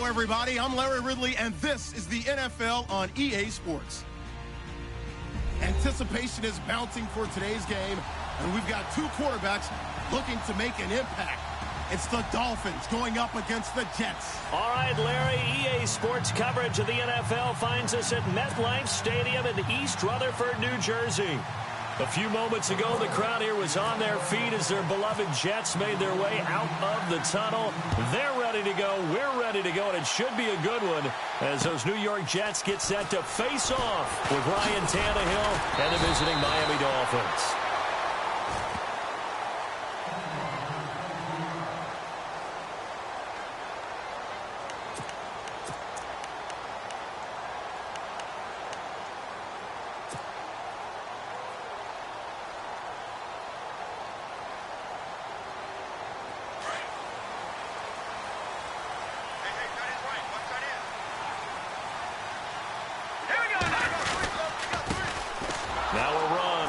Hello, everybody. I'm Larry Ridley, and this is the NFL on EA Sports. Anticipation is bouncing for today's game, and we've got two quarterbacks looking to make an impact. It's the Dolphins going up against the Jets. All right, Larry, EA Sports coverage of the NFL finds us at MetLife Stadium in East Rutherford, New Jersey. A few moments ago, the crowd here was on their feet as their beloved Jets made their way out of the tunnel. They're ready to go. We're ready to go, and it should be a good one as those New York Jets get set to face off with Ryan Tannehill and the visiting Miami Dolphins.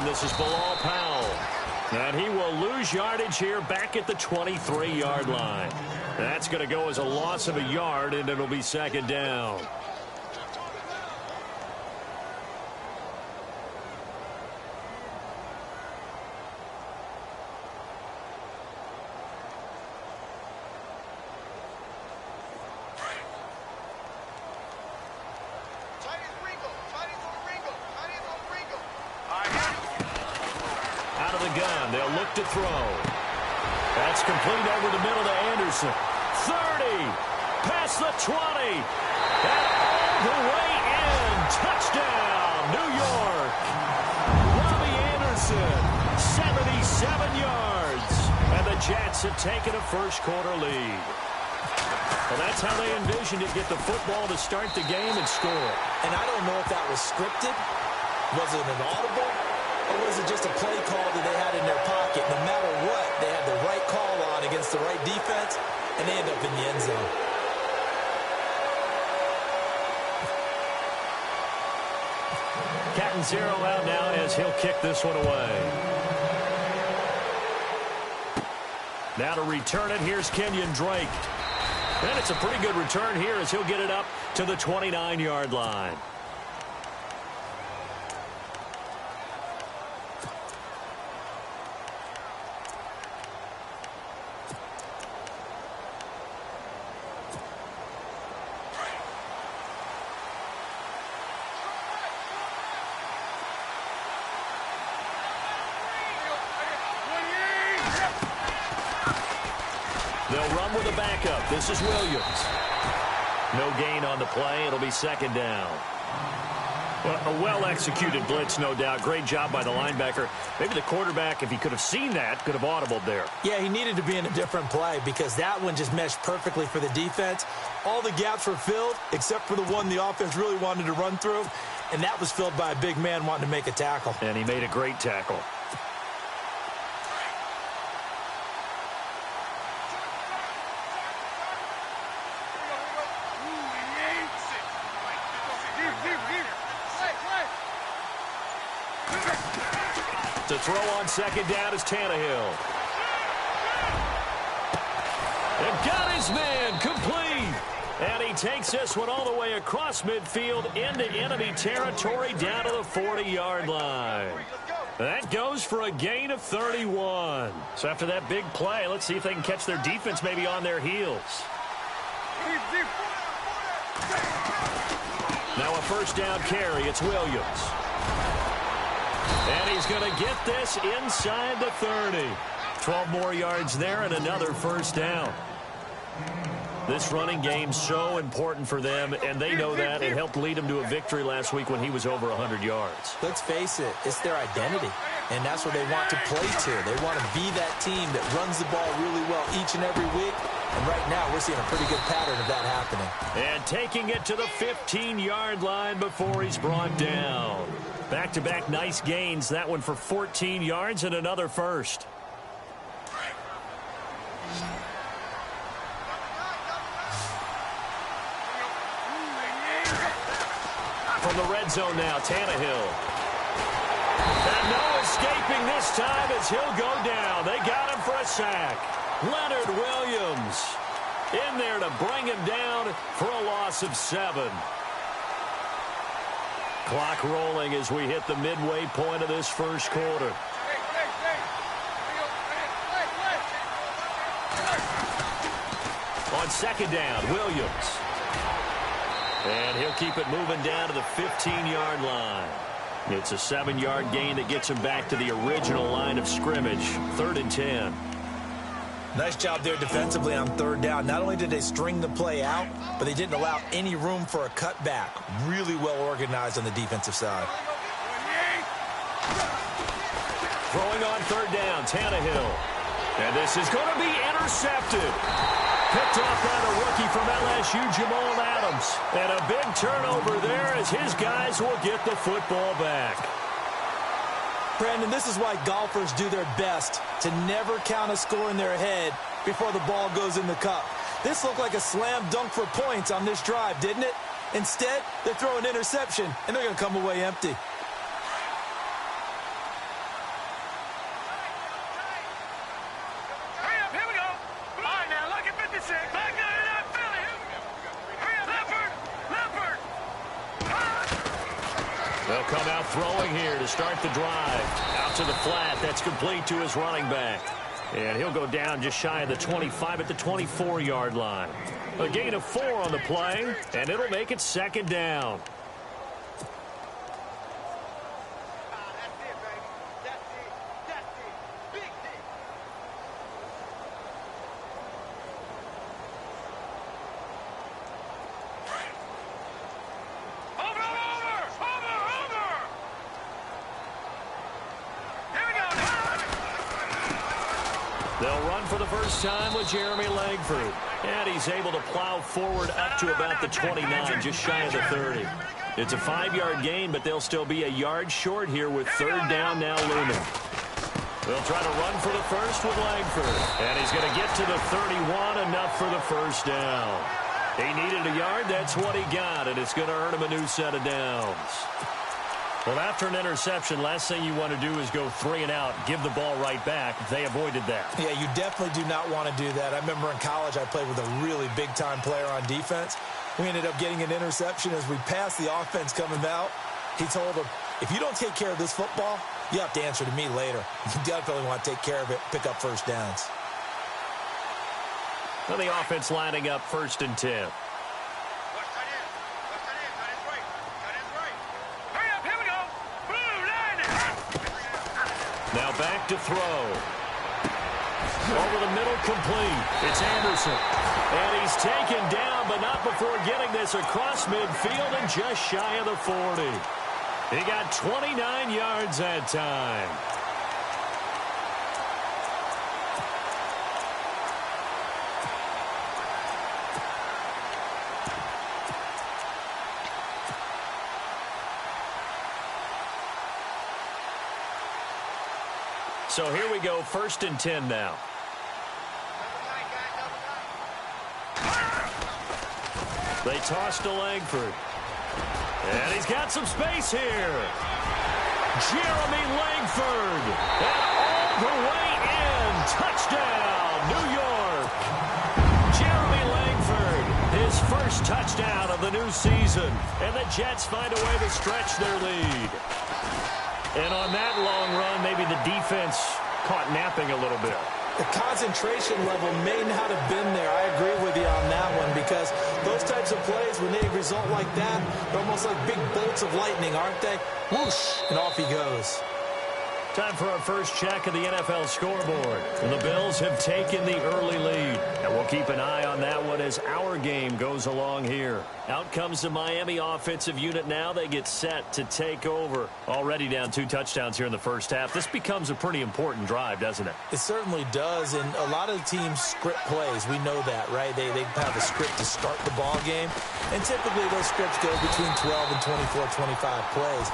This is Bilal Powell, and he will lose yardage here back at the 23-yard line. That's going to go as a loss of a yard, and it'll be second down. To throw. That's complete over the middle to Anderson. 30. Past the 20. And all the way in. Touchdown, New York. Robbie Anderson, 77 yards. And the Jets have taken a first-quarter lead. Well, that's how they envisioned it, get the football to start the game and score. And I don't know if that was scripted. Was it an audible? Or was it just a play call that they had in their pocket? No matter what, they had the right call on against the right defense, and they end up in the end zone. Cat and zero out now as he'll kick this one away. Now to return it, here's Kenyon Drake. And it's a pretty good return here as he'll get it up to the 29-yard line. They'll run with a backup. This is Williams. No gain on the play. It'll be second down. Well, a well-executed blitz, no doubt. Great job by the linebacker. Maybe the quarterback, if he could have seen that, could have audibled there. Yeah, he needed to be in a different play because that one just meshed perfectly for the defense. All the gaps were filled except for the one the offense really wanted to run through, and that was filled by a big man wanting to make a tackle. And he made a great tackle. To throw on second down is Tannehill. And got his man complete. And he takes this one all the way across midfield into enemy territory down to the 40-yard line. That goes for a gain of 31. So after that big play, let's see if they can catch their defense maybe on their heels. Now a first down carry. It's Williams. And he's going to get this inside the 30. 12 more yards there and another first down. This running game's so important for them, and they know that. It helped lead them to a victory last week when he was over 100 yards. Let's face it, it's their identity, and that's what they want to play to. They want to be that team that runs the ball really well each and every week, and right now we're seeing a pretty good pattern of that happening. And taking it to the 15-yard line before he's brought down. Back-to-back nice gains. That one for 14 yards and another first. From the red zone now, Tannehill. And no escaping this time as he'll go down. They got him for a sack. Leonard Williams. in there to bring him down for a loss of 7. Clock rolling as we hit the midway point of this first quarter. On second down, Williams. And he'll keep it moving down to the 15-yard line. It's a 7-yard gain that gets him back to the original line of scrimmage. 3rd and 10. Nice job there defensively on 3rd down. Not only did they string the play out, but they didn't allow any room for a cutback. Really well organized on the defensive side. Throwing on 3rd down, Tannehill. And this is going to be intercepted. Picked off by the rookie from LSU, Jamal Adams. And a big turnover there as his guys will get the football back. Brandon, this is why golfers do their best to never count a score in their head before the ball goes in the cup. This looked like a slam dunk for points on this drive, didn't it? Instead, they throw an interception, and they're going to come away empty. They'll come out throwing here to start the drive. Out to the flat. That's complete to his running back. And he'll go down just shy of the 25 at the 24-yard line. A gain of 4 on the play, and it'll make it 2nd down. They'll run for the first time with Jeremy Langford. And he's able to plow forward up to about the 29, just shy of the 30. It's a 5-yard gain, but they'll still be a yard short here with 3rd down now looming. They'll try to run for the first with Langford. And he's going to get to the 31, enough for the first down. He needed a yard, that's what he got, and it's going to earn him a new set of downs. Well, after an interception, last thing you want to do is go 3 and out, give the ball right back. They avoided that. Yeah, you definitely do not want to do that. I remember in college I played with a really big-time player on defense. We ended up getting an interception as we passed the offense coming out. He told him, if you don't take care of this football, you have to answer to me later. You definitely want to take care of it, pick up first downs. Well, the offense lining up 1st and 10. Now back to throw. Over the middle, complete. It's Anderson. And he's taken down, but not before getting this across midfield and just shy of the 40. He got 29 yards that time. So here we go, 1st and 10 now. They toss to Langford. And he's got some space here. Jeremy Langford. And all the way in. Touchdown, New York. Jeremy Langford, his first touchdown of the new season. And the Jets find a way to stretch their lead. And on that long run, maybe the defense caught napping a little bit. The concentration level may not have been there. I agree with you on that one because those types of plays, when they result like that, they're almost like big bolts of lightning, aren't they? Whoosh, and off he goes. Time for our first check of the NFL scoreboard. The Bills have taken the early lead, and we'll keep an eye on that one as our game goes along here. Out comes the Miami offensive unit now. They get set to take over. Already down 2 touchdowns here in the first half. This becomes a pretty important drive, doesn't it? It certainly does, and a lot of teams script plays. We know that, right? They have a script to start the ball game, and typically those scripts go between 12 and 24, 25 plays.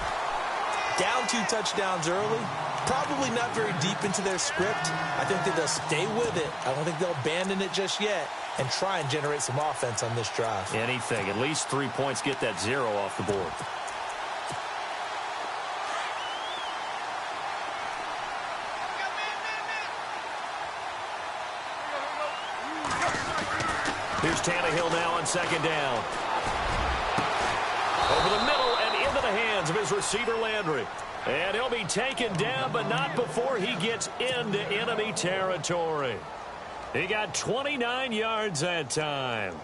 Down 2 touchdowns early, probably not very deep into their script. I think that they'll stay with it. I don't think they'll abandon it just yet and try and generate some offense on this drive. Anything. At least 3 points, get that 0 off the board. Here's Tannehill now on second down. Over the middle and into the hands of his receiver, Landry. And he'll be taken down, but not before he gets into enemy territory. He got 29 yards that time.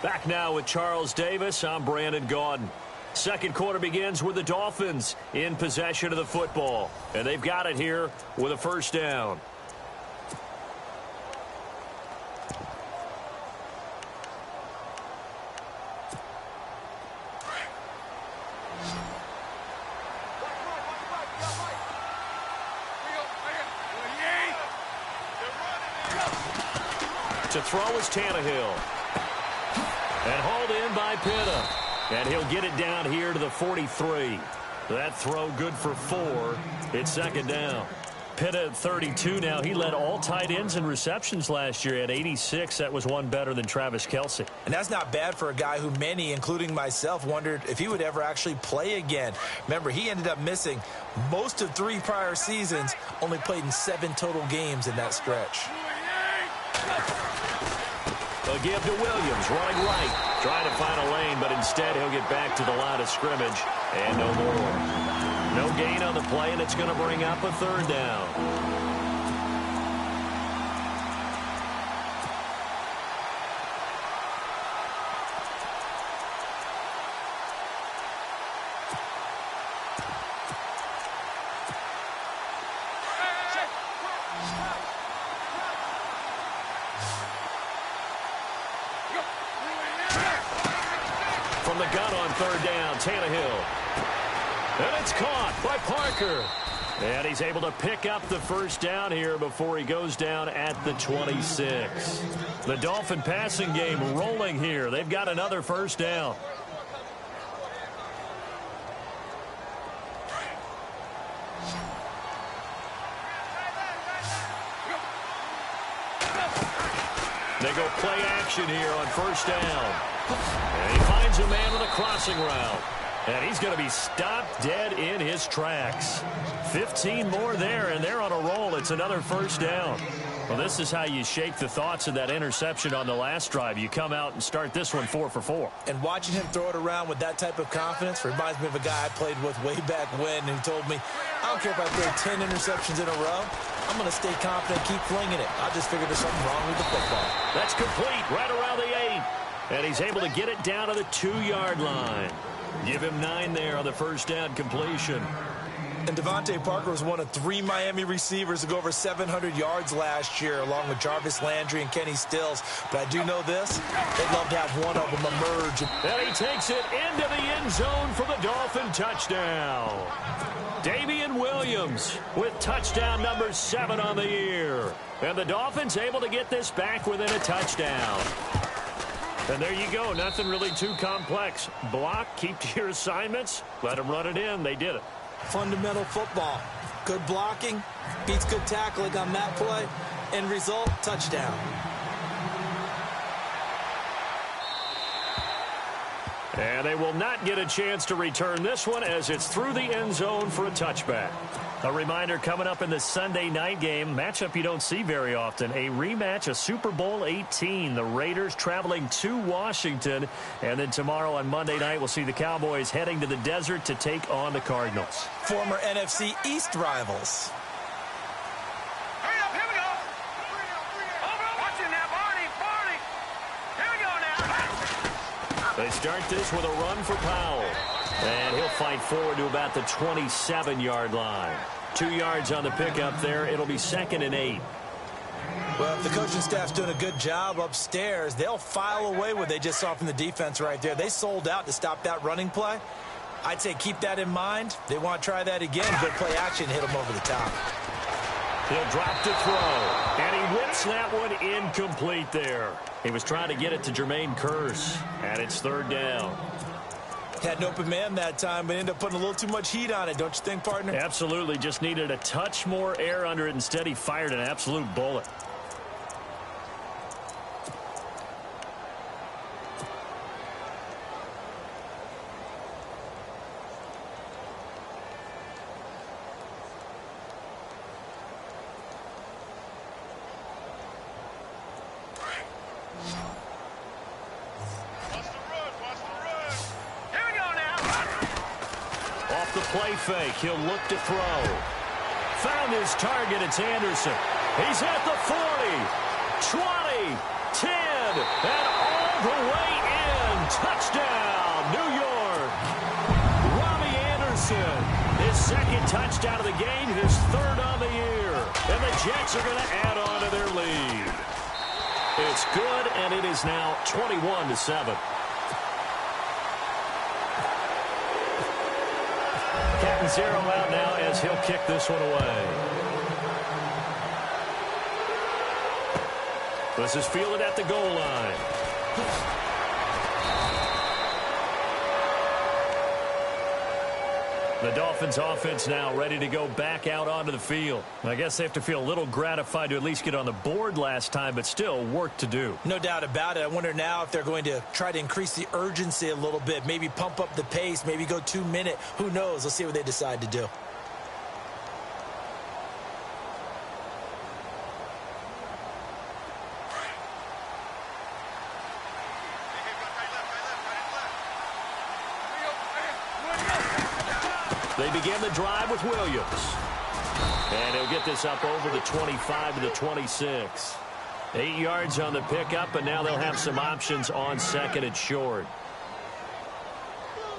Back now with Charles Davis. I'm Brandon Gaudin. Second quarter begins with the Dolphins in possession of the football. And they've got it here with a first down. To throw is Tannehill. And hauled in by Pitta. And he'll get it down here to the 43. That throw good for 4. It's second down. Pitta at 32 now. He led all tight ends in receptions last year at 86. That was one better than Travis Kelce. And that's not bad for a guy who many, including myself, wondered if he would ever actually play again. Remember, he ended up missing most of 3 prior seasons, only played in 7 total games in that stretch. They'll give to Williams, running right. Trying to find a lane, but instead he'll get back to the line of scrimmage. And no more. No gain on the play, and it's going to bring up a third down. From the gun on third down, Tannehill. And it's caught by Parker. And he's able to pick up the first down here before he goes down at the 26. The Dolphin passing game rolling here. They've got another first down. They go play action here on first down. And he finds a man with a crossing route. And he's going to be stopped dead in his tracks. 15 more there, and they're on a roll. It's another first down. Well, this is how you shake the thoughts of that interception on the last drive. You come out and start this one 4 for 4. And watching him throw it around with that type of confidence reminds me of a guy I played with way back when who told me, I don't care if I throw 10 interceptions in a row. I'm going to stay confident, keep flinging it. I just figured there's something wrong with the football. That's complete right around the 8. And he's able to get it down to the 2-yard line. Give him 9 there on the first down completion. And Devontae Parker was one of 3 Miami receivers to go over 700 yards last year, along with Jarvis Landry and Kenny Stills. But I do know this, they'd love to have one of them emerge. And he takes it into the end zone for the Dolphin touchdown. Damian Williams with touchdown number 7 on the year. And the Dolphins able to get this back within a touchdown. And there you go. Nothing really too complex. Block, keep to your assignments, let them run it in. They did it. Fundamental football. Good blocking, beats good tackling on that play. End result, touchdown. And they will not get a chance to return this one as it's through the end zone for a touchback. A reminder coming up in the Sunday night game, matchup you don't see very often, a rematch of Super Bowl 18. The Raiders traveling to Washington. And then tomorrow on Monday night, we'll see the Cowboys heading to the desert to take on the Cardinals. Former NFC East rivals. Hurry up, here we go. Watch it now, Barney. Here we go now. They start this with a run for Powell. And he'll fight forward to about the 27-yard line. 2 yards on the pickup there. It'll be 2nd and 8. Well, if the coaching staff's doing a good job upstairs, they'll file away what they just saw from the defense right there. They sold out to stop that running play. I'd say keep that in mind. They want to try that again. Good play action, hit them over the top. He'll drop to throw. And he whips that one incomplete there. He was trying to get it to Jermaine Kearse. And it's 3rd down. Had an open man that time, but ended up putting a little too much heat on it, don't you think, partner? Absolutely. Just needed a touch more air under it. Instead, he fired an absolute bullet. play fake. He'll look to throw. Found his target. It's Anderson. He's at the 40, 20, 10, and all the way in. Touchdown, New York. Robbie Anderson, his second touchdown of the game, his third on the year. And the Jets are going to add on to their lead. It's good, and it is now 21-7. Captain Zero out now as he'll kick this one away. This is fielded at the goal line. The Dolphins offense now ready to go back out onto the field. I guess they have to feel a little gratified to at least get on the board last time, but still work to do. No doubt about it. I wonder now if they're going to try to increase the urgency a little bit, maybe pump up the pace, maybe go 2 minute. Who knows? Let's see what they decide to do. They begin the drive with Williams. And he'll get this up over the 25 to the 26. 8 yards on the pickup, and now they'll have some options on second and short.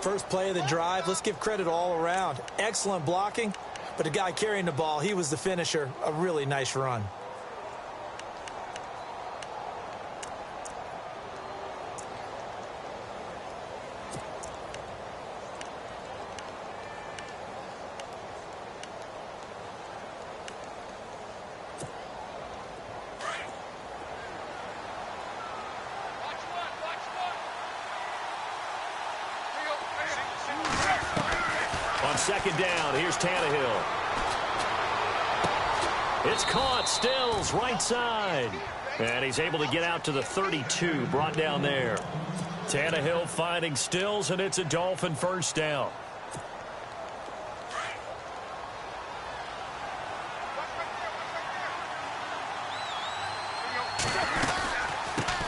First play of the drive, let's give credit all around. Excellent blocking, but the guy carrying the ball, he was the finisher. A really nice run. On second down, here's Tannehill. It's caught. Stills, right side. And he's able to get out to the 32, brought down there. Tannehill finding Stills, and it's a Dolphin first down.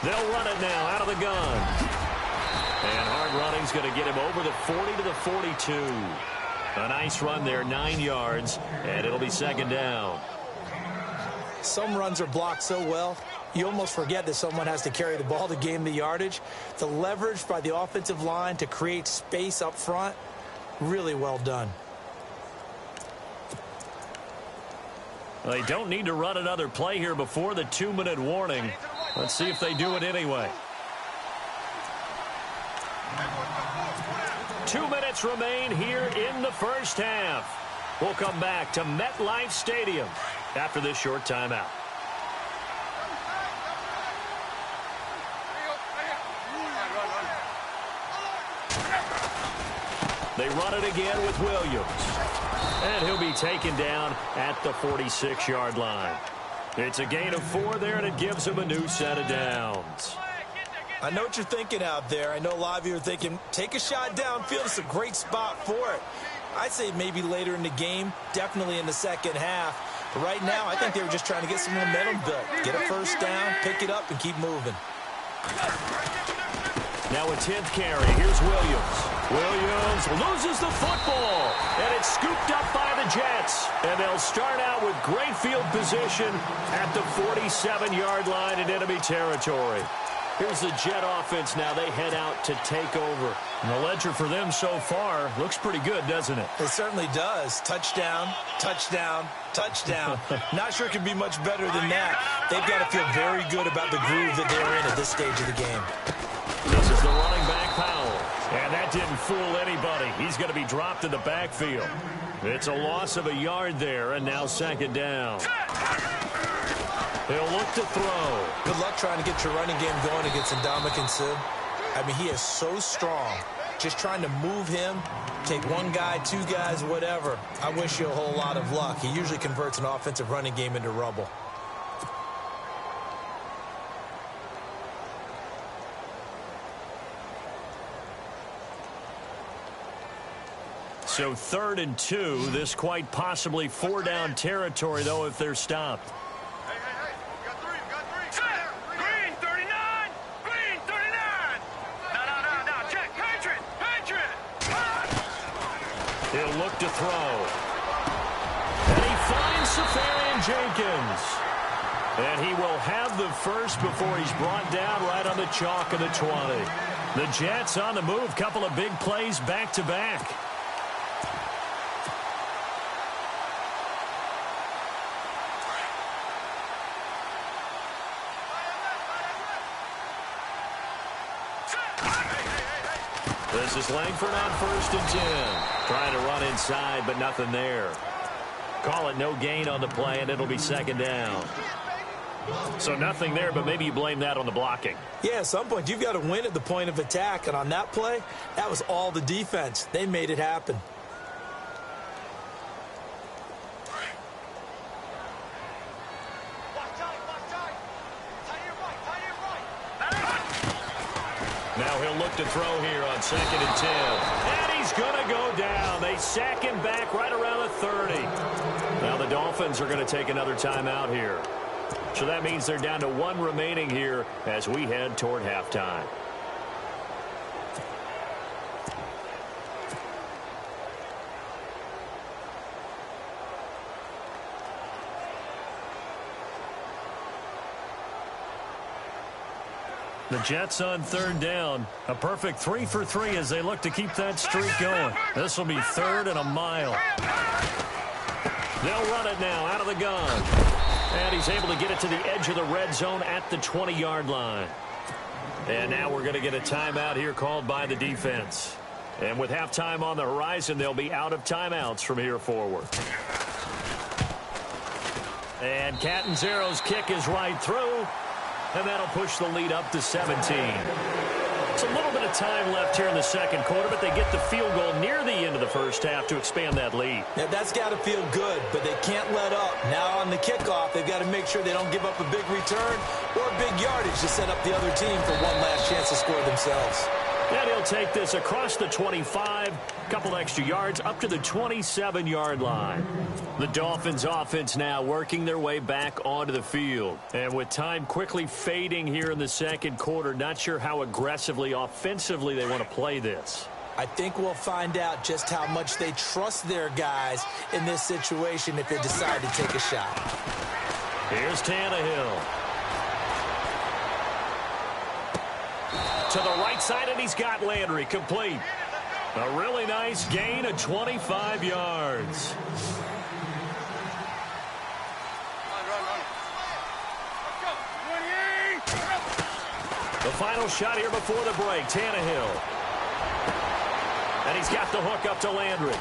They'll run it now out of the gun. And hard running's going to get him over the 40 to the 42. A nice run there, 9 yards, and it'll be second down. Some runs are blocked so well, you almost forget that someone has to carry the ball to gain the yardage. The leverage by the offensive line to create space up front, really well done. They don't need to run another play here before the 2-minute warning. Let's see if they do it anyway. 2 minutes remain here in the first half. We'll come back to MetLife Stadium after this short timeout. They run it again with Williams. And he'll be taken down at the 46-yard line. It's a gain of 4 there, and it gives him a new set of downs. I know what you're thinking out there. I know a lot of you are thinking, take a shot downfield. It's a great spot for it. I'd say maybe later in the game, definitely in the second half. But right now, I think they were just trying to get some momentum built. Get a first down, pick it up, and keep moving. Now a 10th carry. Here's Williams. Williams loses the football, and it's scooped up by the Jets. And they'll start out with great field position at the 47-yard line in enemy territory. Here's the Jet offense now. They head out to take over. And the ledger for them so far looks pretty good, doesn't it? It certainly does. Touchdown, touchdown, touchdown. Not sure it can be much better than that. They've got to feel very good about the groove that they're in at this stage of the game. This is the running back, Powell. And that didn't fool anybody. He's going to be dropped in the backfield. It's a loss of a yard there, and now second down. He'll look to throw. Good luck trying to get your running game going against Ndamukong Suh. I mean, he is so strong. Just trying to move him, take one guy, 2 guys, whatever. I wish you a whole lot of luck. He usually converts an offensive running game into rubble. So 3rd and 2. This quite possibly 4-down territory, though, if they're stopped. Green 39! Green 39! No, check, Patriot! He'll look to throw. And he finds Safarian Jenkins. And he will have the first before he's brought down right on the chalk of the 20. The Jets on the move. Couple of big plays back-to-back. This is Langford on 1st and 10. Trying to run inside, but nothing there. Call it no gain on the play, and it'll be 2nd down. So nothing there, but maybe you blame that on the blocking. Yeah, at some point, you've got to win at the point of attack. And on that play, that was all the defense. They made it happen. Now he'll look to throw here on 2nd and 10. And he's going to go down. They sack him back right around the 30. Now the Dolphins are going to take another timeout here. So that means they're down to 1 remaining here as we head toward halftime. The Jets on 3rd down. A perfect 3 for 3 as they look to keep that streak going. This will be 3rd and a mile. They'll run it now out of the gun. And he's able to get it to the edge of the red zone at the 20-yard line. And now we're going to get a timeout here called by the defense. And with halftime on the horizon, they'll be out of timeouts from here forward. And Catanzaro's kick is right through. And that'll push the lead up to 17. It's a little bit of time left here in the 2nd quarter, but they get the field goal near the end of the 1st half to expand that lead. Now, that's got to feel good, but they can't let up. Now on the kickoff, they've got to make sure they don't give up a big return or big yardage to set up the other team for one last chance to score themselves. And he'll take this across the 25, couple extra yards up to the 27-yard line. The Dolphins offense now working their way back onto the field. And with time quickly fading here in the 2nd quarter, not sure how aggressively, offensively they want to play this. I think we'll find out just how much they trust their guys in this situation if they decide to take a shot. Here's Tannehill. To the right side, and he's got Landry complete. A really nice gain of 25 yards. The final shot here before the break, Tannehill. And he's got the hook up to Landry.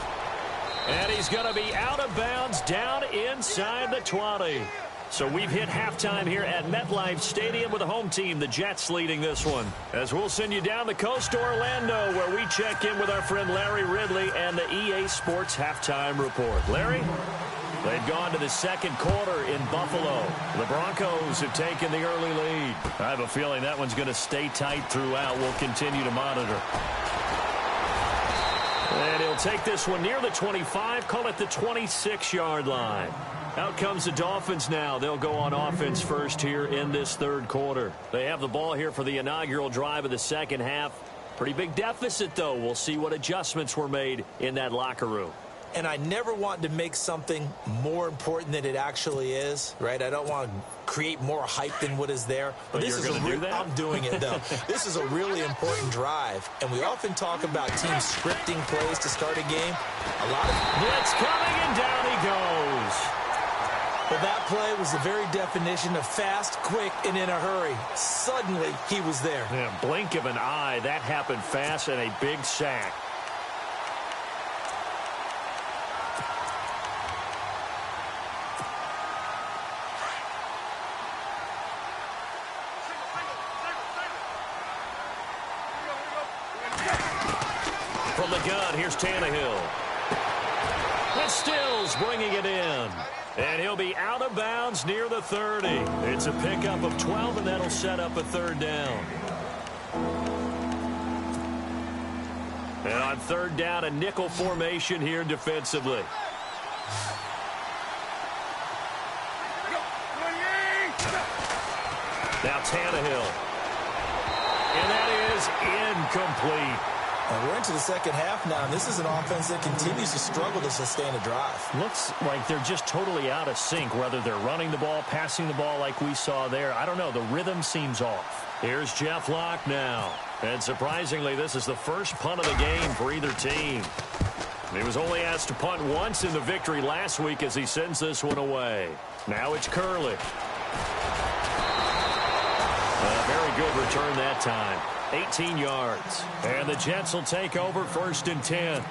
And he's going to be out of bounds down inside the 20. So we've hit halftime here at MetLife Stadium with the home team, the Jets, leading this one. As we'll send you down the coast to Orlando, where we check in with our friend Larry Ridley and the EA Sports Halftime Report. Larry? They've gone to the 2nd quarter in Buffalo. The Broncos have taken the early lead. I have a feeling that one's going to stay tight throughout. We'll continue to monitor. And he'll take this one near the 25, call it the 26-yard line. Out comes the Dolphins now. They'll go on offense first here in this 3rd quarter. They have the ball here for the inaugural drive of the 2nd half. Pretty big deficit, though. We'll see what adjustments were made in that locker room. And I never want to make something more important than it actually is, right? I don't want to create more hype than what is there. But this is I'm doing it, though. This is a really important drive. And we often talk about teams scripting plays to start a game. A lot of blitz coming, and down he goes. Well, that play was the very definition of fast, quick, and in a hurry. Suddenly, he was there. Yeah, blink of an eye. That happened fast, and a big sack. From the gun, here's Tannehill. That's Stills bringing it in. And he'll be out of bounds near the 30. It's a pickup of 12, and that'll set up a 3rd down. And on 3rd down, a nickel formation here defensively. Now Tannehill. And that is incomplete. And we're into the second half now, and this is an offense that continues to struggle to sustain a drive. Looks like they're just totally out of sync, whether they're running the ball, passing the ball like we saw there. I don't know. The rhythm seems off. Here's Jeff Locke now. And surprisingly, this is the first punt of the game for either team. He was only asked to punt once in the victory last week as he sends this one away. Now it's Curley. A very good return that time. 18 yards. And the Jets will take over 1st and 10.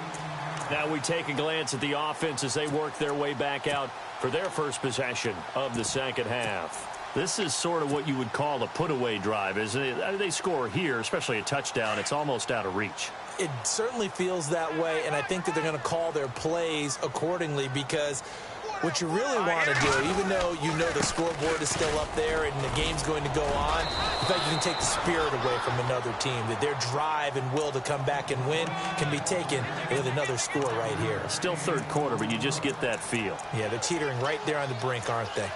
Now we take a glance at the offense as they work their way back out for their first possession of the second half. This is sort of what you would call a put-away drive, isn't it? They score here, especially a touchdown. It's almost out of reach. It certainly feels that way, and I think that they're going to call their plays accordingly because what you really want to do, even though you know the scoreboard is still up there and the game's going to go on, in fact, you can take the spirit away from another team, that their drive and will to come back and win can be taken with another score right here. Still third quarter, but you just get that feel. Yeah, they're teetering right there on the brink, aren't they?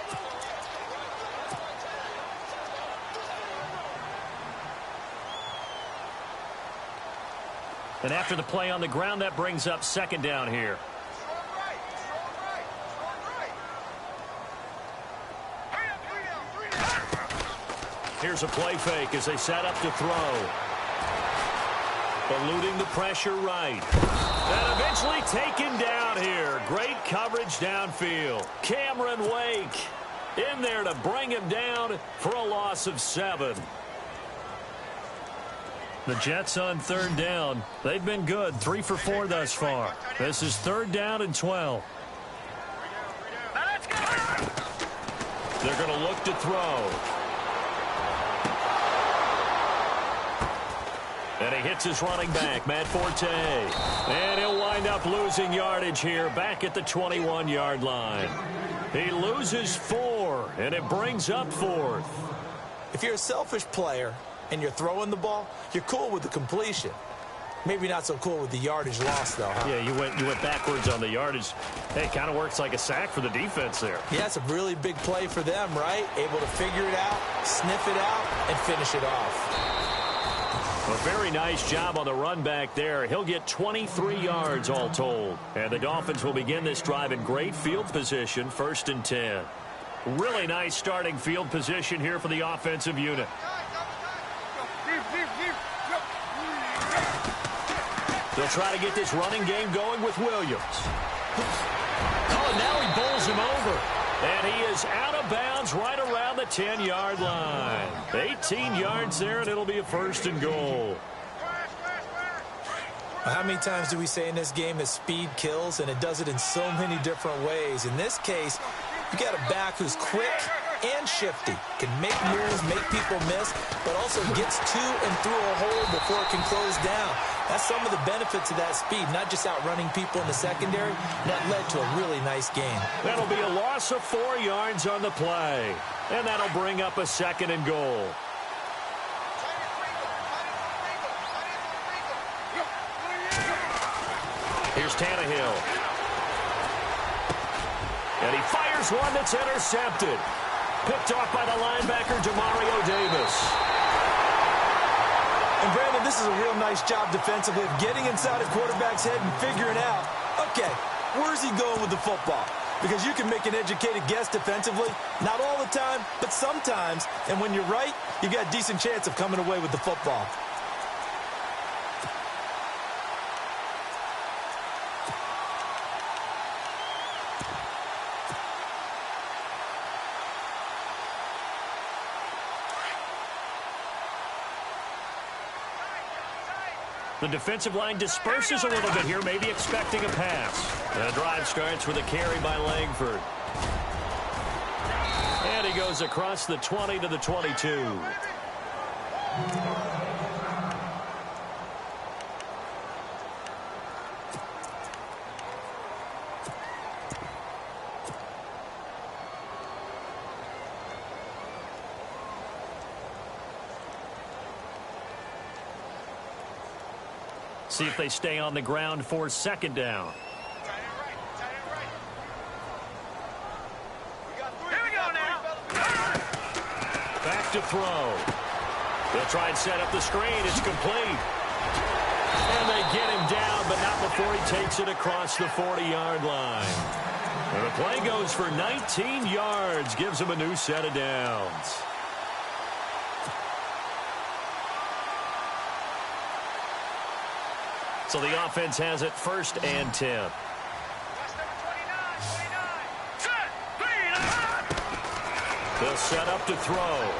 And after the play on the ground, that brings up 2nd down here. Here's a play fake as they set up to throw. Eluding the pressure right. And eventually taken down here. Great coverage downfield. Cameron Wake in there to bring him down for a loss of 7. The Jets on 3rd down. They've been good. 3 for 4 thus far. This is 3rd down and 12. They're going to look to throw. And he hits his running back, Matt Forte. And he'll wind up losing yardage here back at the 21-yard line. He loses 4, and it brings up 4th. If you're a selfish player and you're throwing the ball, you're cool with the completion. Maybe not so cool with the yardage loss, though, huh? Yeah, you went backwards on the yardage. Hey, it kind of works like a sack for the defense there. Yeah, it's a really big play for them, right? Able to figure it out, sniff it out, and finish it off. A very nice job on the run back there. He'll get 23 yards all told. And the Dolphins will begin this drive in great field position, 1st and 10. Really nice starting field position here for the offensive unit. They'll try to get this running game going with Williams. Oh, and now he bowls him over. And he is out of bounds right around the 10-yard line. 18 yards there, and it'll be a 1st and goal. How many times do we say in this game that speed kills, and it does it in so many different ways? In this case, you got a back who's quick and shifty, can make moves, make people miss, but also gets to and through a hole before it can close down. That's some of the benefits of that speed, not just outrunning people in the secondary. That led to a really nice game. That'll be a loss of 4 yards on the play, and that'll bring up a 2nd and goal. Here's Tannehill. And he fires one that's intercepted. Picked off by the linebacker, Demario Davis. And Brandon, this is a real nice job defensively of getting inside a quarterback's head and figuring out, okay, where's he going with the football? Because you can make an educated guess defensively, not all the time, but sometimes. And when you're right, you got a decent chance of coming away with the football. The defensive line disperses a little bit here, maybe expecting a pass. The drive starts with a carry by Langford. And he goes across the 20 to the 22. See if they stay on the ground for 2nd down. Here we go now. Back to throw. They'll try and set up the screen. It's complete. And And they get him down, but not before he takes it across the 40-yard line. And the play goes for 19 yards, gives him a new set of downs. So the offense has it 1st and 10. They'll set up to throw.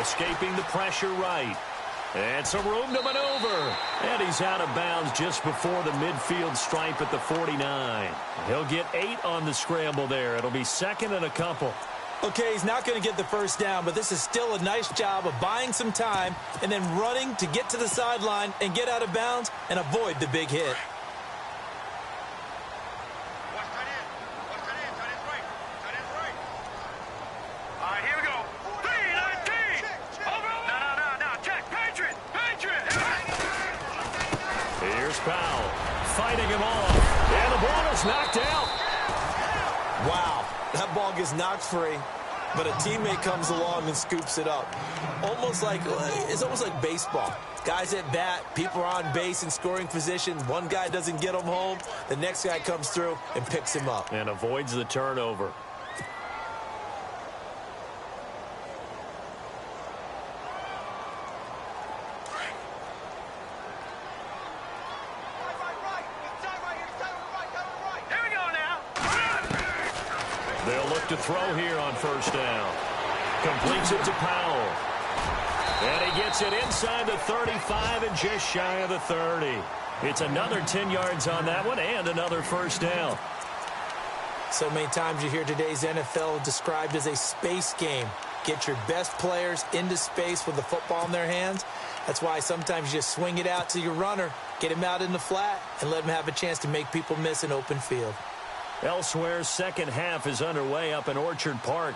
Escaping the pressure right. And some room to maneuver. And he's out of bounds just before the midfield stripe at the 49. He'll get 8 on the scramble there. It'll be 2nd and a couple. Okay, he's not going to get the first down, but this is still a nice job of buying some time and then running to get to the sideline and get out of bounds and avoid the big hit. Fighting him off, and the ball is knocked out. Wow, that ball gets knocked free, but a teammate comes along and scoops it up. It's almost like baseball. Guys at bat, people are on base in scoring position. One guy doesn't get him home, the next guy comes through and picks him up. And avoids the turnover. They'll look to throw here on 1st down. Completes it to Powell. And he gets it inside the 35 and just shy of the 30. It's another 10 yards on that one and another 1st down. So many times you hear today's NFL described as a space game. Get your best players into space with the football in their hands. That's why sometimes you just swing it out to your runner, get him out in the flat, and let him have a chance to make people miss an open field. Elsewhere, 2nd half is underway up in Orchard Park.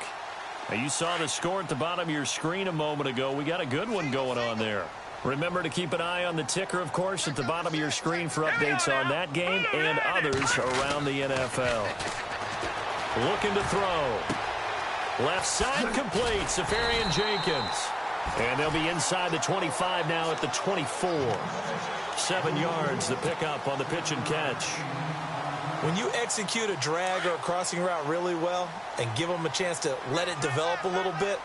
Now, you saw the score at the bottom of your screen a moment ago. We got a good one going on there. Remember to keep an eye on the ticker, of course, at the bottom of your screen for updates on that game and others around the NFL. Looking to throw. Left side complete, Safarian Jenkins. And they'll be inside the 25 now at the 24. 7 yards, the pickup on the pitch and catch. When you execute a drag or a crossing route really well and give them a chance to let it develop a little bit,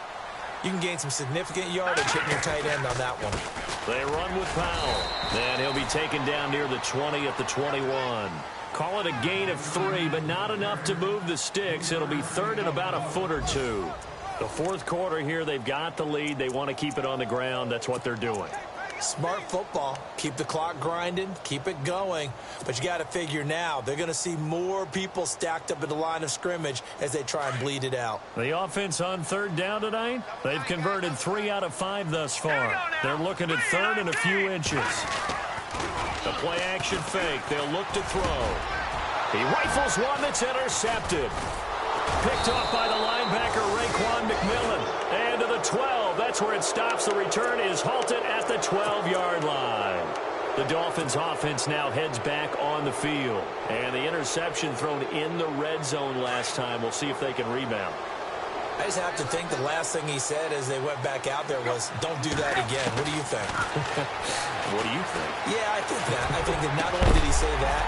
you can gain some significant yardage hitting your tight end on that one. They run with Powell. And he'll be taken down near the 20 at the 21. Call it a gain of 3, but not enough to move the sticks. It'll be 3rd and about a foot or 2. The 4th quarter here, they've got the lead. They want to keep it on the ground. That's what they're doing. Smart football. Keep the clock grinding. Keep it going. But you got to figure now, they're going to see more people stacked up at the line of scrimmage as they try and bleed it out. The offense on 3rd down tonight, they've converted 3 out of 5 thus far. They're looking at 3rd and a few inches. The play action fake. They'll look to throw. He rifles one that's intercepted. Picked off by the linebacker, Raekwon McMillan. And to the 12. That's where it stops. The return is halted at the 12-yard line. The Dolphins offense now heads back on the field. And the interception thrown in the red zone last time. We'll see if they can rebound. I just have to think the last thing he said as they went back out there was, don't do that again. What do you think? What do you think? Yeah, I think that. I think that not only did he say that,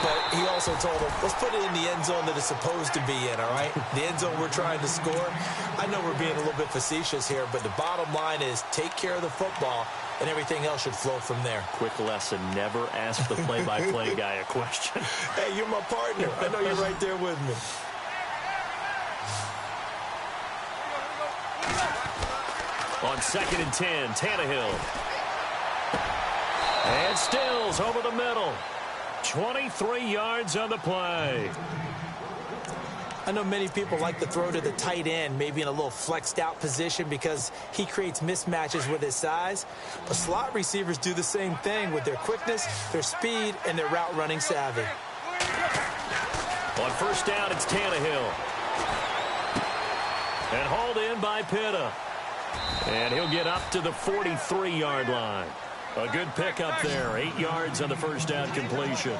but he also told them, let's put it in the end zone that it's supposed to be in, all right? The end zone we're trying to score. I know we're being a little bit facetious here, but the bottom line is take care of the football, and everything else should flow from there. Quick lesson, never ask the play-by-play guy a question. Hey, you're my partner. I know you're right there with me. On 2nd and 10, Tannehill. And Stills over the middle. 23 yards on the play. I know many people like to throw to the tight end, maybe in a little flexed out position because he creates mismatches with his size. But slot receivers do the same thing with their quickness, their speed, and their route running savvy. On 1st down, it's Tannehill. And hauled in by Pitta. And he'll get up to the 43-yard line. A good pickup there. 8 yards on the 1st down completion.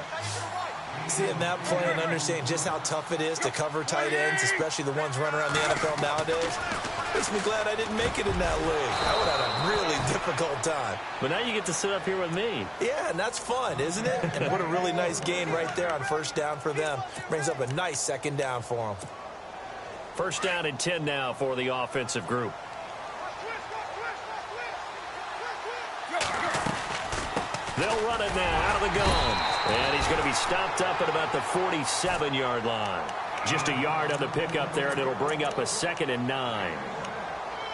Seeing that play and understanding just how tough it is to cover tight ends, especially the ones running around the NFL nowadays, makes me glad I didn't make it in that league. I would have had a really difficult time. But now you get to sit up here with me. Yeah, and that's fun, isn't it? And what a really nice gain right there on first down for them. Brings up a nice second down for them. First down and 10 now for the offensive group. They'll run it now out of the gun. And he's going to be stopped up at about the 47-yard line. Just a yard on the pickup there, and it'll bring up a 2nd and 9.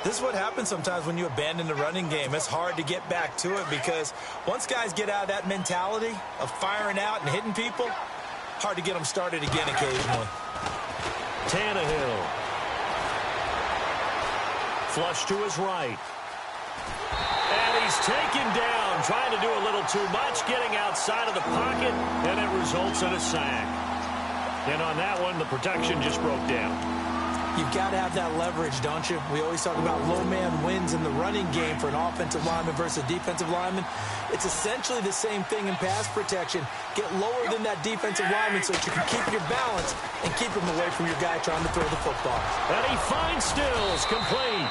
This is what happens sometimes when you abandon the running game. It's hard to get back to it because once guys get out of that mentality of firing out and hitting people, hard to get them started again occasionally. Tannehill. Flush to his right. And he's taken down, trying to do a little too much, getting outside of the pocket, and it results in a sack. And on that one, the protection just broke down. You've got to have that leverage, don't you? We always talk about low man wins in the running game for an offensive lineman versus a defensive lineman. It's essentially the same thing in pass protection. Get lower than that defensive lineman so that you can keep your balance and keep him away from your guy trying to throw the football. And he finds Stills, complete.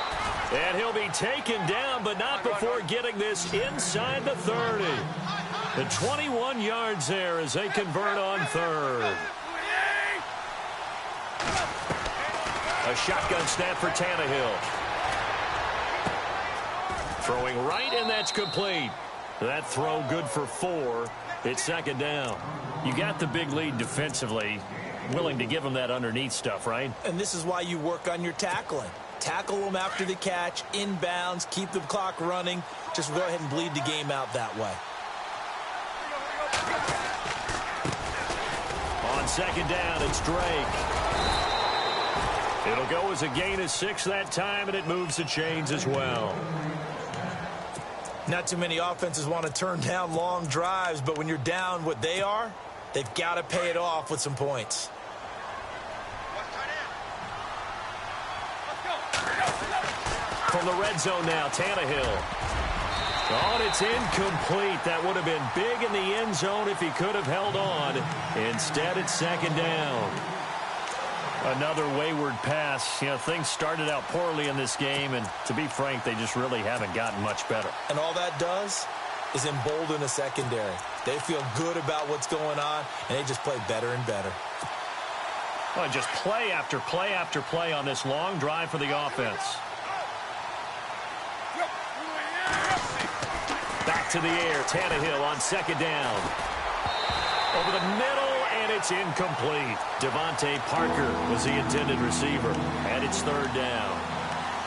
And he'll be taken down, but not before getting this inside the 30. The 21 yards there as they convert on third. A shotgun snap for Tannehill. Throwing right, and that's complete. That throw good for 4. It's 2nd down. You got the big lead defensively. Willing to give them that underneath stuff, right? And this is why you work on your tackling. Tackle them after the catch, inbounds, keep the clock running. Just go ahead and bleed the game out that way. On 2nd down, it's Drake. It'll go as a gain of 6 that time, and it moves the chains as well. Not too many offenses want to turn down long drives, but when you're down what they are, they've got to pay it off with some points. From the red zone now, Tannehill. Oh, and it's incomplete. That would have been big in the end zone if he could have held on. Instead, it's 2nd down. Another wayward pass. You know, things started out poorly in this game, and to be frank, they just really haven't gotten much better. And all that does is embolden the secondary. They feel good about what's going on, and they just play better and better. Well, just play after play after play on this long drive for the offense. Back to the air, Tannehill on 2nd down. Over the middle, and it's incomplete. Devontae Parker was the intended receiver, and it's 3rd down.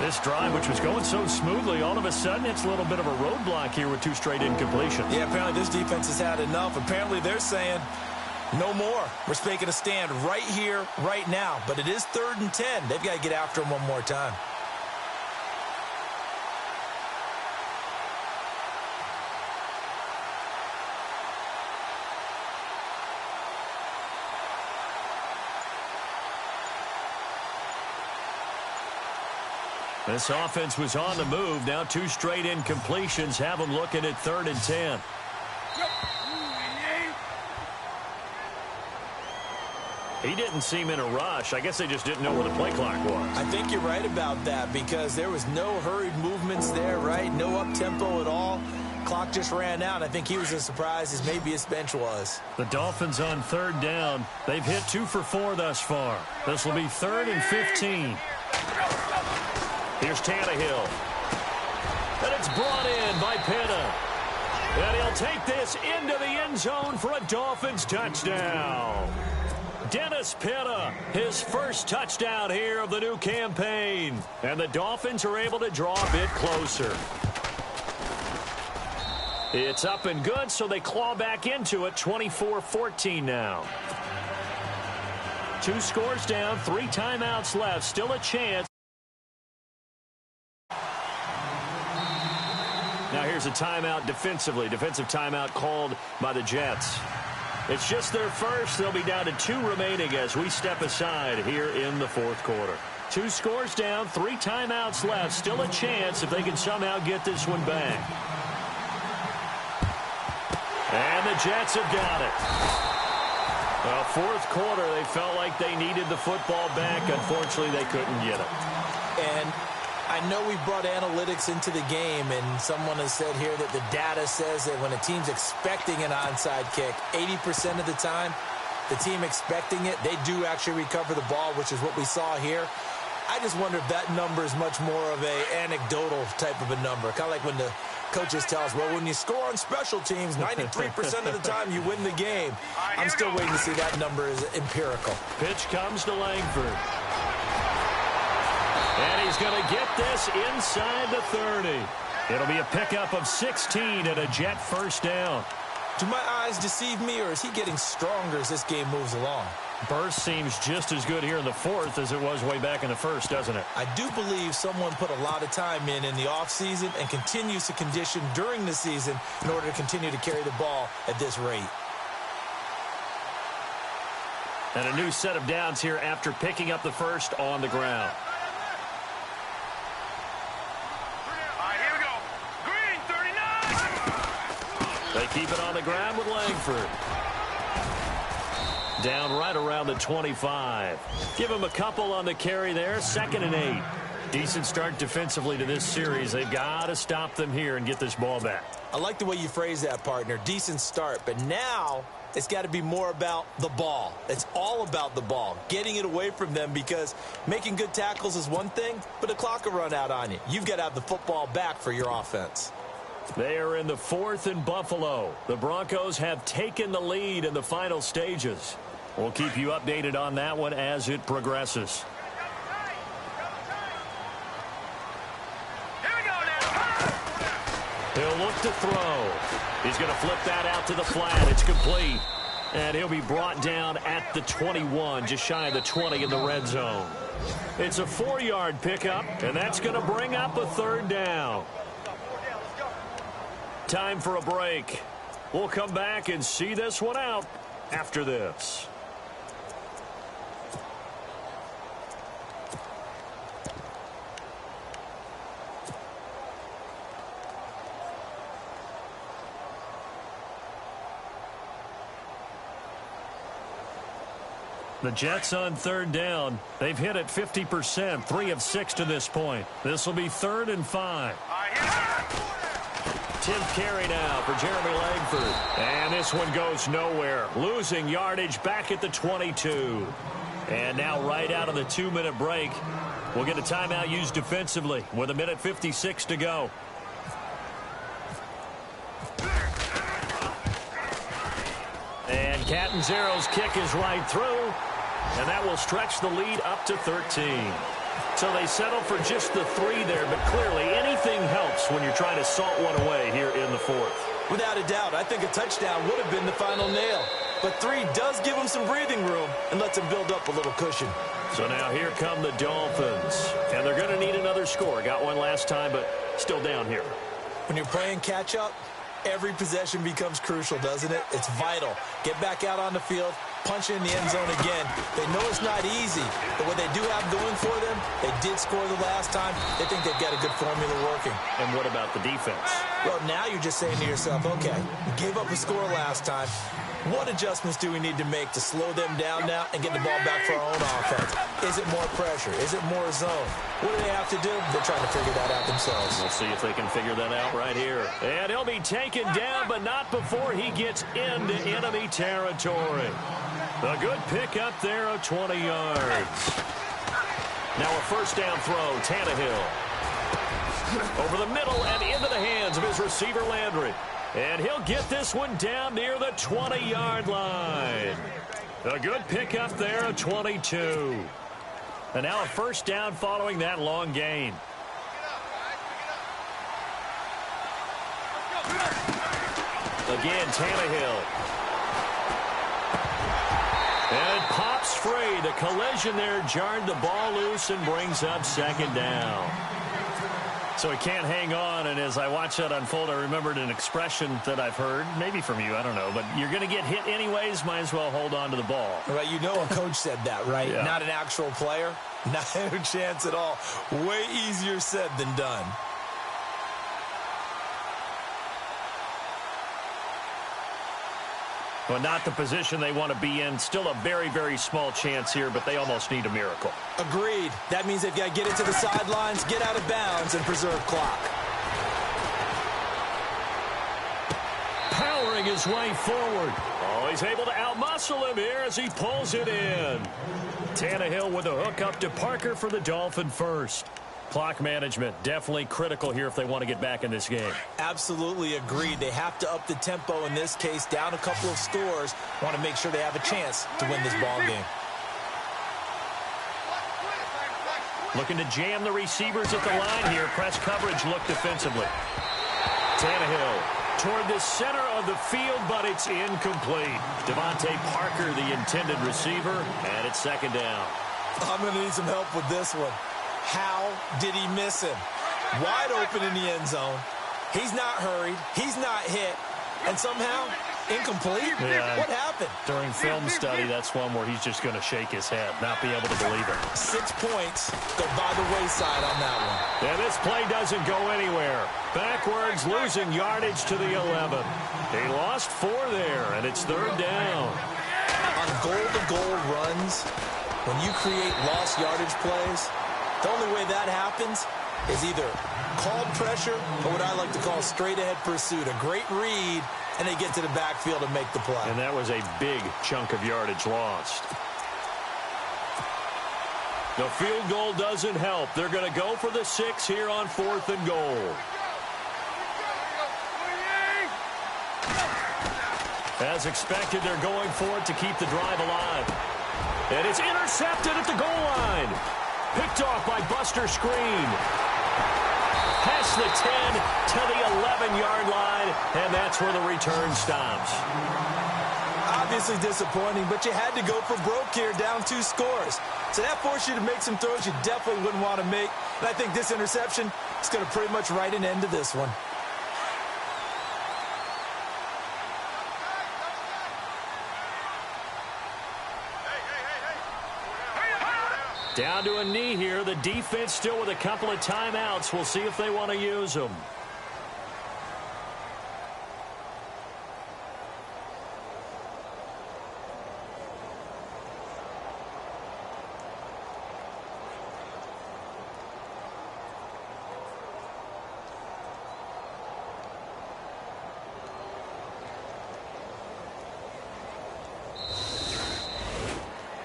This drive, which was going so smoothly, all of a sudden it's a little bit of a roadblock here with 2 straight incompletions. Yeah, apparently this defense has had enough. Apparently they're saying, no more. We're making a stand right here, right now. But it is 3rd and 10. They've got to get after him one more time. This offense was on the move. Now 2 straight incompletions have them looking at 3rd and 10. He didn't seem in a rush. I guess they just didn't know where the play clock was. I think you're right about that because there was no hurried movements there, right? No up-tempo at all. Clock just ran out. I think he was as surprised as maybe his bench was. The Dolphins on 3rd down. They've hit 2 for 4 thus far. This will be 3rd and 15. Here's Tannehill. And it's brought in by Pitta. And he'll take this into the end zone for a Dolphins touchdown. Dennis Pitta, his first touchdown here of the new campaign. And the Dolphins are able to draw a bit closer. It's up and good, so they claw back into it, 24-14 now. 2 scores down, 3 timeouts left, still a chance. Now here's a timeout defensively. Defensive timeout called by the Jets. It's just their first. They'll be down to 2 remaining as we step aside here in the 4th quarter. 2 scores down, 3 timeouts left. Still a chance if they can somehow get this one back. And the Jets have got it. Well, fourth quarter, they felt like they needed the football back. Unfortunately, they couldn't get it. And I know we brought analytics into the game, and someone has said here that the data says that when a team's expecting an onside kick, 80% of the time, the team expecting it, they do actually recover the ball, which is what we saw here. I just wonder if that number is much more of a anecdotal type of a number. Kind of like when the coaches tell us, well, when you score on special teams, 93% of the time you win the game. I'm still waiting to see that number is empirical. Pitch comes to Langford. And he's going to get this inside the 30. It'll be a pickup of 16 and a Jet first down. Do my eyes deceive me, or is he getting stronger as this game moves along? Burst seems just as good here in the fourth as it was way back in the first, doesn't it? I do believe someone put a lot of time in the offseason and continues to condition during the season in order to continue to carry the ball at this rate. And a new set of downs here after picking up the first on the ground. All right, here we go. Green, 39. They keep it on the ground with Langford. Down right around the 25. Give him a couple on the carry there. 2nd and 8. Decent start defensively to this series. They've got to stop them here and get this ball back. I like the way you phrase that, partner. Decent start. But now it's got to be more about the ball. It's all about the ball. Getting it away from them, because making good tackles is one thing, but the clock will run out on you. You've got to have the football back for your offense. They are in the 4th in Buffalo. The Broncos have taken the lead in the final stages. We'll keep you updated on that one as it progresses. Here we go now. He'll look to throw. He's going to flip that out to the flat. It's complete. And he'll be brought down at the 21, just shy of the 20 in the red zone. It's a 4-yard pickup, and that's going to bring up a 3rd down. Time for a break. We'll come back and see this one out after this. The Jets on 3rd down. They've hit it 50%, 3 of 6 to this point. This will be 3rd and 5. 10th carry now for Jeremy Langford. And this one goes nowhere. Losing yardage back at the 22. And now right out of the 2-minute break, we'll get a timeout used defensively with 1:56 to go. And Catanzaro's kick is right through. And that will stretch the lead up to 13. So they settle for just the 3 there, but clearly anything helps when you're trying to salt one away here in the 4th. Without a doubt, I think a touchdown would have been the final nail. But 3 does give them some breathing room and lets them build up a little cushion. So now here come the Dolphins. And they're going to need another score. Got one last time, but still down here. When you're playing catch-up, every possession becomes crucial, doesn't it? It's vital. Get back out on the field, punch in the end zone again. They know it's not easy, but what they do have going for them, they did score the last time. They think they've got a good formula working. And what about the defense? Well, now you're just saying to yourself, okay, we gave up a score last time. What adjustments do we need to make to slow them down now and get the ball back for our own offense? Is it more pressure? Is it more zone? What do they have to do? They're trying to figure that out themselves. We'll see if they can figure that out right here. And he'll be taken down, but not before he gets into enemy territory. A good pickup there of 20 yards. Now a first down throw, Tannehill. Over the middle and into the hands of his receiver, Landry. And he'll get this one down near the 20-yard line. A good pickup there of 22. And now a first down following that long gain. Again, Tannehill. And it pops free. The collision there jarred the ball loose and brings up 2nd down. So he can't hang on, and as I watch that unfold, I remembered an expression that I've heard, maybe from you, I don't know, but you're going to get hit anyways, might as well hold on to the ball. Right, you know a coach said that, right? Yeah. Not an actual player. Not a chance at all. Way easier said than done. Well, not the position they want to be in. Still a very, very small chance here, but they almost need a miracle. Agreed. That means they've got to get it to the sidelines, get out of bounds, and preserve clock. Powering his way forward. Oh, he's able to outmuscle him here as he pulls it in. Tannehill with a hook up to Parker for the Dolphin first. Clock management definitely critical here if they want to get back in this game. Absolutely agreed. They have to up the tempo in this case, down a couple of scores. Want to make sure they have a chance to win this ball game. Looking to jam the receivers at the line here. Press coverage look defensively. Tannehill toward the center of the field, but it's incomplete. Devontae Parker, the intended receiver, and it's second down. I'm going to need some help with this one. How did he miss him? Wide open in the end zone. He's not hurried. He's not hit. And somehow, incomplete? Yeah. What happened? During film study, that's one where he's just going to shake his head, not be able to believe it. 6 points go by the wayside on that one. And this play doesn't go anywhere. Backwards, losing yardage to the 11. He lost 4 there, and it's third down. On goal-to-goal runs, when you create lost yardage plays, the only way that happens is either called pressure or what I like to call straight-ahead pursuit. A great read, and they get to the backfield and make the play. And that was a big chunk of yardage lost. The field goal doesn't help. They're going to go for the 6 here on 4th and goal. As expected, they're going for it to keep the drive alive. And it's intercepted at the goal line. Picked off by Buster Screen. Past the 10 to the 11-yard line, and that's where the return stops. Obviously disappointing, but you had to go for broke here, down 2 scores. So that forced you to make some throws you definitely wouldn't want to make. And I think this interception is going to pretty much write an end to this one. Down to a knee here. The defense still with a couple of timeouts. We'll see if they want to use them.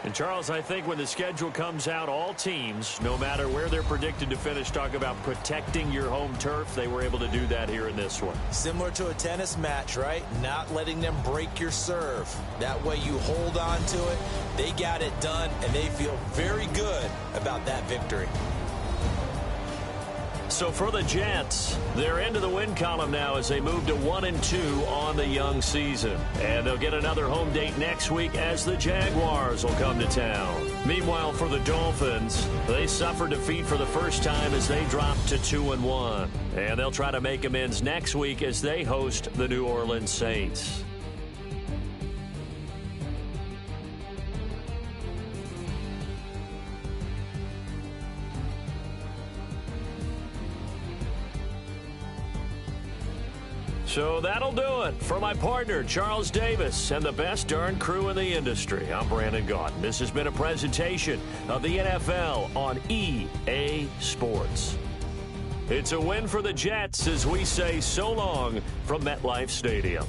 And, Charles, I think when the schedule comes out, all teams, no matter where they're predicted to finish, talk about protecting your home turf. They were able to do that here in this one. Similar to a tennis match, right? Not letting them break your serve. That way you hold on to it. They got it done, and they feel very good about that victory. So for the Jets, they're into the win column now as they move to 1-2 on the young season. And they'll get another home date next week as the Jaguars will come to town. Meanwhile, for the Dolphins, they suffered defeat for the first time as they dropped to 2-1. And they'll try to make amends next week as they host the New Orleans Saints. So that'll do it for my partner, Charles Davis, and the best darn crew in the industry. I'm Brandon Gaudin. This has been a presentation of the NFL on EA Sports. It's a win for the Jets as we say so long from MetLife Stadium.